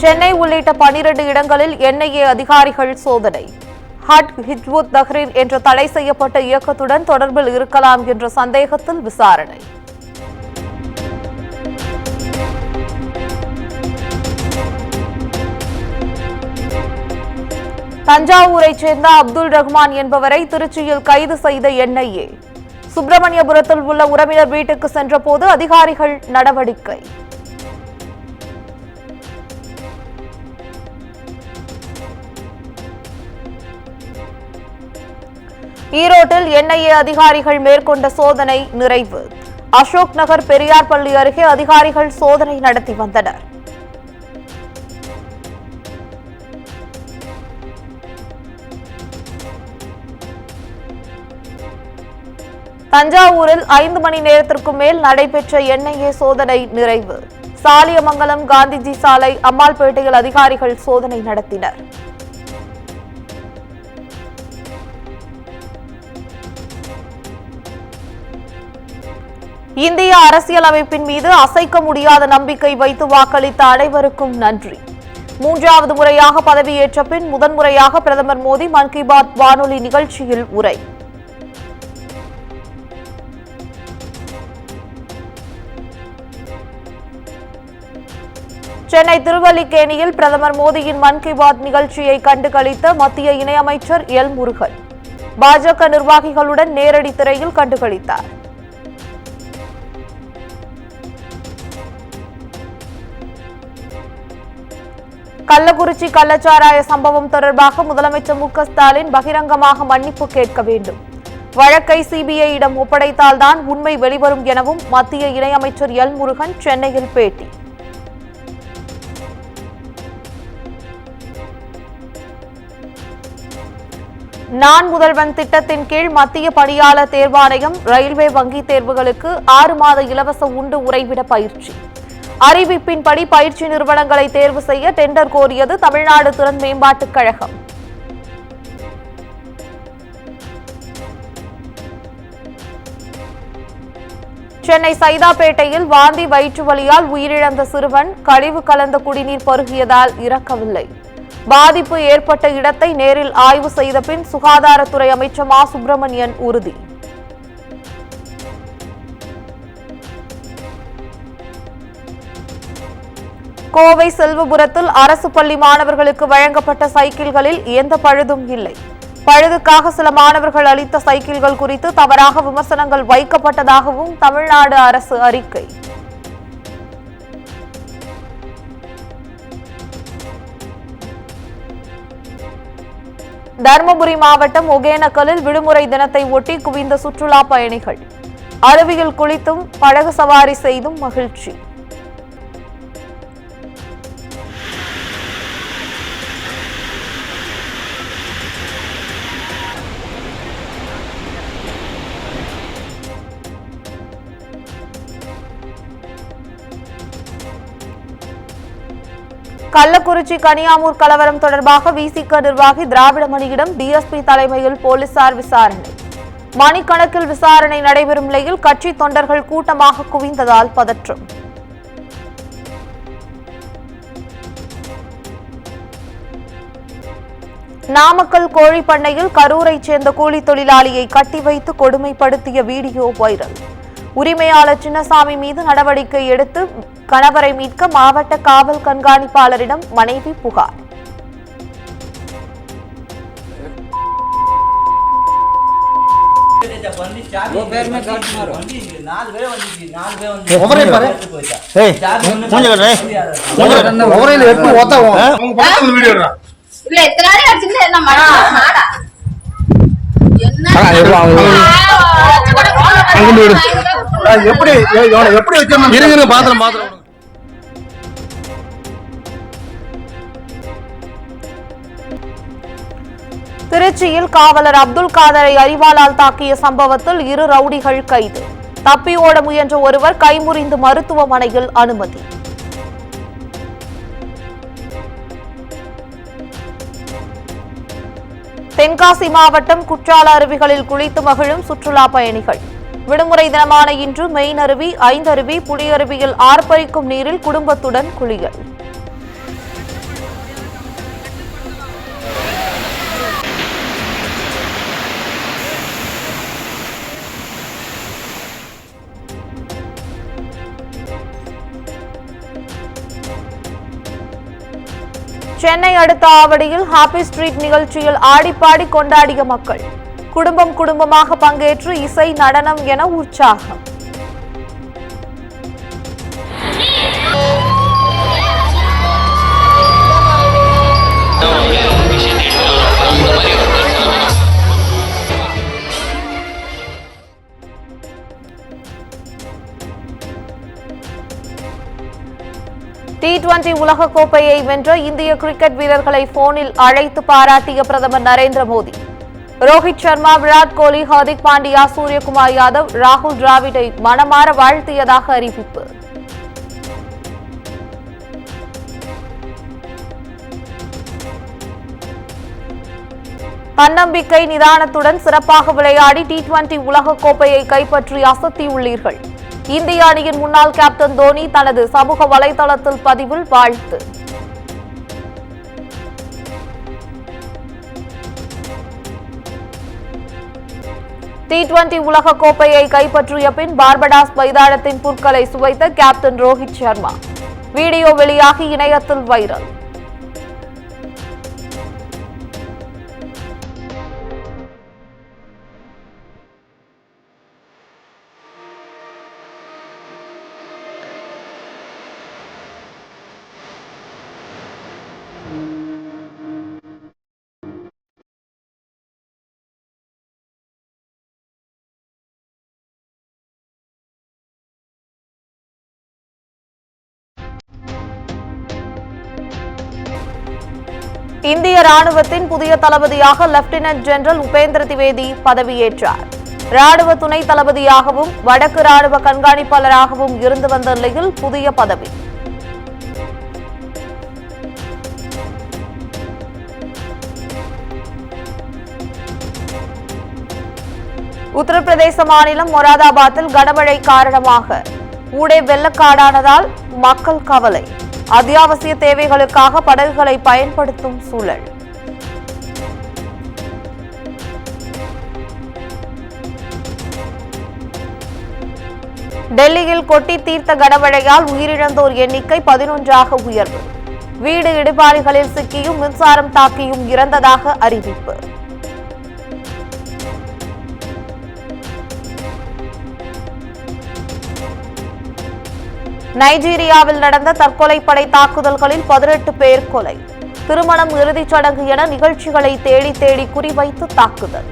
சென்னை உள்ளிட்ட 12 இடங்களில் என்ஐஏ அதிகாரிகள் சோதனை. ஹிஜ்புத் தஹ்ரீர் என்ற தடை செய்யப்பட்ட இயக்கத்துடன் தொடர்பில் இருக்கலாம் என்ற சந்தேகத்தில் விசாரணை. தஞ்சாவூரைச் சேர்ந்த அப்துல் ரஹ்மான் என்பவரை திருச்சியில் கைது செய்த என்ஐஏ. சுப்பிரமணியபுரத்தில் உள்ள உறவினர் வீட்டுக்கு சென்றபோது அதிகாரிகள் நடவடிக்கை. ஈரோட்டில் என்ஐஏ அதிகாரிகள் மேற்கொண்ட சோதனை நிறைவு. அசோக் நகர் பெரியார் பள்ளி அருகே அதிகாரிகள் சோதனை நடத்தி வந்தனர். தஞ்சாவூரில் 5 மணி நேரத்திற்கும் மேல் நடைபெற்ற என்ஐஏ சோதனை நிறைவு. சாலியமங்கலம் காந்திஜி சாலை அம்மாள்பேட்டையில் அதிகாரிகள் சோதனை நடத்தினர். இந்திய அரசியலமைப்பின் மீது அசைக்க முடியாத நம்பிக்கை வைத்து வாக்களித்த அனைவருக்கும் நன்றி. 3வது முறையாக பதவியேற்ற பின் முதன்முறையாக பிரதமர் மோடி மன் கி பாத் வானொலி நிகழ்ச்சியில் உரை. சென்னை திருவல்லிக்கேணியில் பிரதமர் மோடியின் மன் கி பாத் நிகழ்ச்சியை கண்டுகளித்த மத்திய இணையமைச்சர் எல் முருகன் பாஜக நிர்வாகிகளுடன் நேரடி திரையில் கண்டுகளித்தார். கள்ளக்குறிச்சி கள்ளச்சாராய சம்பவம் தொடர்பாக முதலமைச்சர் மு க ஸ்டாலின் பகிரங்கமாக மன்னிப்பு கேட்க வேண்டும். வழக்கை சிபிஐயிடம் ஒப்படைத்தால்தான் உண்மை வெளிவரும் எனவும் மத்திய இணையமைச்சர் எல் முருகன் சென்னையில் பேட்டி. நான் முதல்வன் திட்டத்தின் கீழ் மத்திய பணியாளர் தேர்வாணையம் ரயில்வே வங்கி தேர்வுகளுக்கு 6 மாத இலவச உண்டு உறைவிட பயிற்சி. அறிவிப்பின்படி பயிற்சி நிறுவனங்களை தேர்வு செய்ய டெண்டர் கோரியது தமிழ்நாடு திறன் மேம்பாட்டுக் கழகம். சென்னை சைதாப்பேட்டையில் வாந்தி வயிற்று வலியால் உயிரிழந்த சிறுவன் கழிவு கலந்த குடிநீர் பருகியதால் இறக்கவில்லை. பாதிப்பு ஏற்பட்ட இடத்தை நேரில் ஆய்வு செய்த பின் சுகாதாரத்துறை அமைச்சர் மா சுப்பிரமணியன் உறுதி. கோவை செல்வபுரத்தில் அரசு பள்ளி மாணவர்களுக்கு வழங்கப்பட்ட சைக்கிள்களில் எந்த பழுதும் இல்லை. பழுதுக்காக சில மாணவர்கள் அளித்த சைக்கிள்கள் குறித்து தவறாக விமர்சனங்கள் வைக்கப்பட்டதாகவும் தமிழ்நாடு அரசு அறிக்கை. தருமபுரி மாவட்டம் ஒகேனக்கலில் விடுமுறை தினத்தை ஒட்டி குவிந்த சுற்றுலா பயணிகள். அருவியில் குளித்தும் படகு சவாரி செய்தும் மகிழ்ச்சி. கள்ளக்குறிச்சி கனியாமூர் கலவரம் தொடர்பாக விசிக நிர்வாகி திராவிடமணியிடம் டிஎஸ்பி தலைமையில் போலீசார் விசாரணை. மணிக்கணக்கில் விசாரணை நடைபெறும் நிலையில் கட்சி தொண்டர்கள் கூட்டமாக குவிந்ததால் பதற்றம். நாமக்கல் கோழிப்பண்ணையில் கரூரைச் சேர்ந்த கூலி தொழிலாளியை கட்டி வைத்து கொடுமைப்படுத்திய வீடியோ வைரல். உரிமையாளர் சின்னசாமி மீது நடவடிக்கை எடுத்து கணவரை மீட்க மாவட்ட காவல் கண்காணிப்பாளரிடம் மனைவி புகார். திருச்சியில் காவலர் அப்துல் காதரை அரிவாளால் தாக்கிய சம்பவத்தில் 2 ரவுடிகள் கைது. தப்பி ஓட முயன்ற ஒருவர் கைமுறிந்து மருத்துவமனையில் அனுமதி. தென்காசி மாவட்டம் குற்றால அருவிகளில் குளித்து மகிழும் சுற்றுலா பயணிகள். விடுமுறை தினமான இன்று மெயின் அருவி, ஐந்தருவி, புலியருவியில் ஆர்ப்பரிக்கும் நீரில் குடும்பத்துடன் குளியல். சென்னை அடுத்த ஆவடியில் ஹாப்பி ஸ்ட்ரீட் நிகழ்ச்சியில் ஆடிப்பாடி கொண்டாடிய மக்கள். குடும்பம் குடும்பமாக பங்கேற்று இசை, நடனம் என உற்சாகம். T20 உலகக்கோப்பையை வென்ற இந்திய கிரிக்கெட் வீரர்களை போனில் அழைத்து பாராட்டிய பிரதமர் நரேந்திர மோடி. ரோஹித் சர்மா, விராட் கோலி, ஹார்திக் பாண்டியா, சூரியகுமார் யாதவ், ராகுல் டிராவிடை மனமாற வாழ்த்தியதாக அறிவிப்பு. தன்னம்பிக்கை, நிதானத்துடன் சிறப்பாக விளையாடி T20 உலகக்கோப்பையை கைப்பற்றி அசத்தியுள்ளீர்கள். இந்திய அணியின் முன்னாள் கேப்டன் தோனி தனது சமூக வலைதளத்தில் பதிவில் வாழ்த்து. T20 உலகக்கோப்பையை கைப்பற்றிய பின் பார்படாஸ் மைதானத்தின் புற்களை சுவைத்த கேப்டன் ரோஹித் சர்மா. வீடியோ வெளியாகி இணையத்தில் வைரல். இந்திய ராணுவத்தின் புதிய தளபதியாக லெப்டினன்ட் ஜெனரல் உபேந்திர திவேதி பதவியேற்றார். ராணுவ துணை தளபதியாகவும் வடக்கு ராணுவ கண்காணிப்பாளராகவும் இருந்து வந்த நிலையில் புதிய பதவி. உத்தரப்பிரதேச மாநிலம் மொராதாபாத்தில் கனமழை காரணமாக ஊடே வெள்ளக்காடானதால் மக்கள் கவலை. அத்தியாவசிய தேவைகளுக்காக படகுகளை பயன்படுத்தும் சூழல். டெல்லியில் கொட்டி தீர்த்த கனமழையால் உயிரிழந்தோர் எண்ணிக்கை 11ஆக உயர்வு. வீடு இடிபாடுகளில் சிக்கியும் மின்சாரம் தாக்கியும் இறந்ததாக அறிவிப்பு. நைஜீரியாவில் நடந்த தற்கொலைப்படை தாக்குதல்களில் 18 பேர் கொலை. திருமணம், இறுதிச் சடங்கு என நிகழ்ச்சிகளை தேடி குறிவைத்து தாக்குதல்.